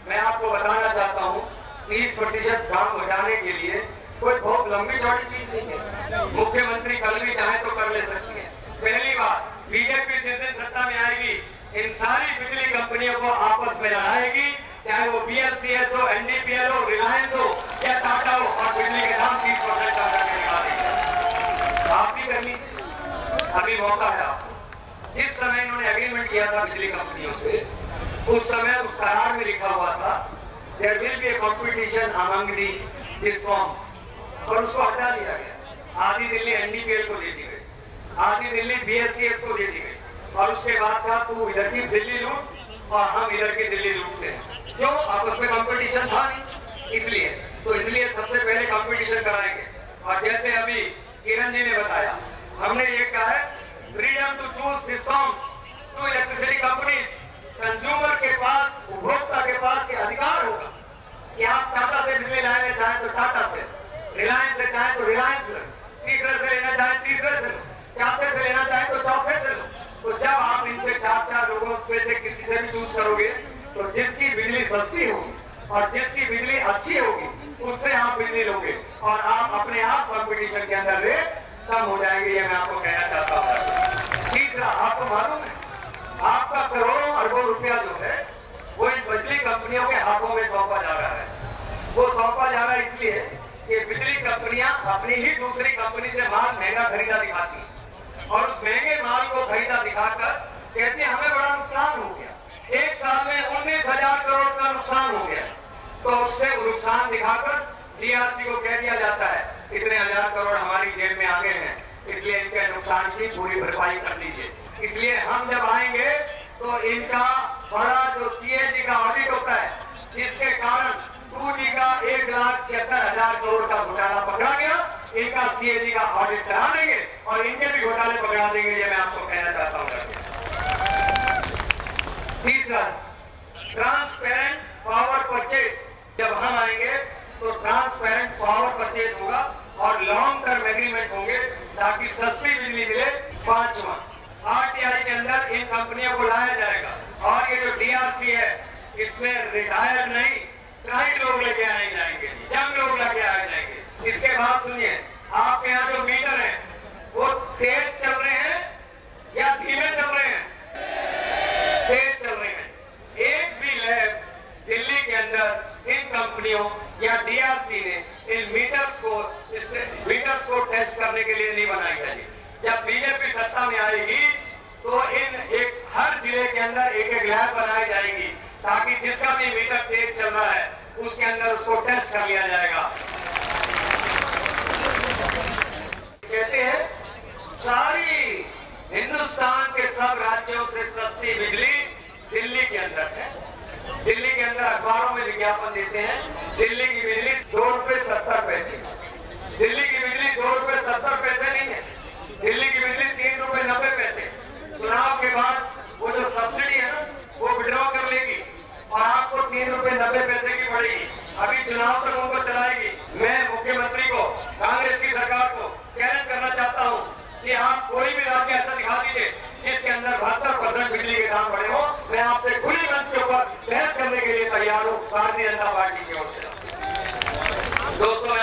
मैं आपको बताना चाहता हूँ 30% दाम घटाने के लिए कोई बहुत लंबी चौड़ी चीज नहीं है। मुख्यमंत्री कल भी चाहे तो कर ले सकती है। पहली बात, बीजेपी जिस दिन सत्ता में आएगी इन सारी बिजली कंपनियों को आपस में लड़ाएगी, चाहे वो बीएससीएस हो, एनडीपीएल हो, रिलायंस हो या टाटा हो, और बिजली के दाम 30% कम करके दिखा देंगे। आप भी कर लीजिए, अभी मौका है आपको। जिस समय इन्होंने एग्रीमेंट किया था बिजली कंपनियों से, उस समय उस करार में लिखा हुआ था there will be a competition among the discoms, और उसको हटा दिया गया। आधी दिल्ली एनडीपीएल को दे दी गई, आधी दिल्ली बीएससीएस को दे दी गई, और उसके बाद कहा तू इधर की दिल्ली लूट और हम इधर की दिल्ली लूटते हैं। क्यों? आपस में कंपटीशन था नहीं, इसलिए सबसे पहले कंपटीशन कराएंगे। और जैसे अभी किरण जी ने बताया, हमने ये कहा है freedom to choose discoms to electricity companies. Consumer के पास, उपभोक्ता के पास ये अधिकार होगा कि आप टाटा से बिजली लाने चाहें तो टाटा से, रिलायंस से चाहें तो रिलायंस लो, तीसरे से लेना चाहें तीसरे से लो, चौथे से लेना चाहें तो चौथे से लो। तो जब आप इनसे चार लोगों में से किसी से भी चूज करोगे तो जिसकी बिजली सस्ती होगी और जिसकी बिजली अच्छी होगी उससे आप बिजली लोगे, और आप अपने आप कंपटीशन के अंदर रेट कम हो जाएंगे। ये मैं आपको कहना चाहता हूँ। तीसरा, आपको मालूम है आपका करोड़ों अरबों रुपया जो है वो इन बिजली कंपनियों के हाथों में सौंपा जा रहा है। वो सौंपा जा रहा है इसलिए कि बिजली कंपनियां अपनी ही दूसरी कंपनी से माल महंगा खरीदा दिखाती हैं, और उस महंगे माल को खरीदा दिखाकर कहती है हमें बड़ा नुकसान हो गया, एक साल में 19,000 करोड़ का नुकसान हो गया। तो उससे नुकसान दिखाकर डीआरसी को कह दिया जाता है इतने हजार करोड़ हमारी जेब में आ गए हैं, इसलिए इनके नुकसान की पूरी भरपाई कर दीजिए। इसलिए हम जब आएंगे तो इनका बड़ा जो सीएजी का ऑडिट होता है, जिसके कारण 2G का 1,76,000 करोड़ का घोटाला पकड़ा गया, इनका सीएजी का ऑडिट करा देंगे और इनके भी घोटाले पकड़ा देंगे। ये मैं आपको कहना चाहता हूँ। तीसरा, ट्रांसपेरेंट पावर परचेज। जब हम आएंगे तो ट्रांसपेरेंट पावर परचेज होगा और लॉन्ग टर्म एग्रीमेंट होंगे ताकि सस्ती बिजली मिले। पांचवा, आरटीआई के अंदर इन कंपनियों को लाया जाएगा, और ये जो डीआरसी है इसमें रिटायर्ड नहीं, ट्राइड लोग लेके आए जाएंगे, यंग लोग लेके आए जाएंगे। इसके बाद सुनिए, आपके यहाँ जो मीटर है वो तेज चल रहे हैं या धीमे चल रहे हैं? तेज चल रहे हैं। एक भी लैब दिल्ली के अंदर इन कंपनियों या डीआरसी ने इन मीटर्स को टेस्ट करने के लिए नहीं बनाई जाएगी। जब बीजेपी सत्ता में आएगी तो हर जिले के अंदर एक लैब बनाई जाएगी ताकि जिसका भी मीटर तेज चल रहा है उसके अंदर उसको टेस्ट कर लिया जाएगा। कहते हैं सारी हिंदुस्तान के सब राज्यों से सस्ती बिजली दिल्ली के अंदर है। दिल्ली के अंदर अखबारों में विज्ञापन देते हैं दिल्ली की बिजली 2 रुपए 70 पैसे। दिल्ली की बिजली 2 रुपए 70 पैसे नहीं है, दिल्ली की बिजली 3 रुपए 90 पैसे। चुनाव के बाद वो जो सब्सिडी है ना वो विड्रॉ कर लेगी और आपको 3 रुपए 90 पैसे की पड़ेगी। अभी चुनाव तक उनको चलाएगी। मैं मुख्यमंत्री को, कांग्रेस की सरकार को चैलेंज करना चाहता हूँ कि आप कोई भी राज्य ऐसा दिखा दीजिए जिसके अंदर 72% बिजली के दाम बढ़े हो। मैं आपसे खुली मंच के ऊपर बहस करने के लिए तैयार हूँ भारतीय जनता पार्टी की ओर से। दोस्तों, मैं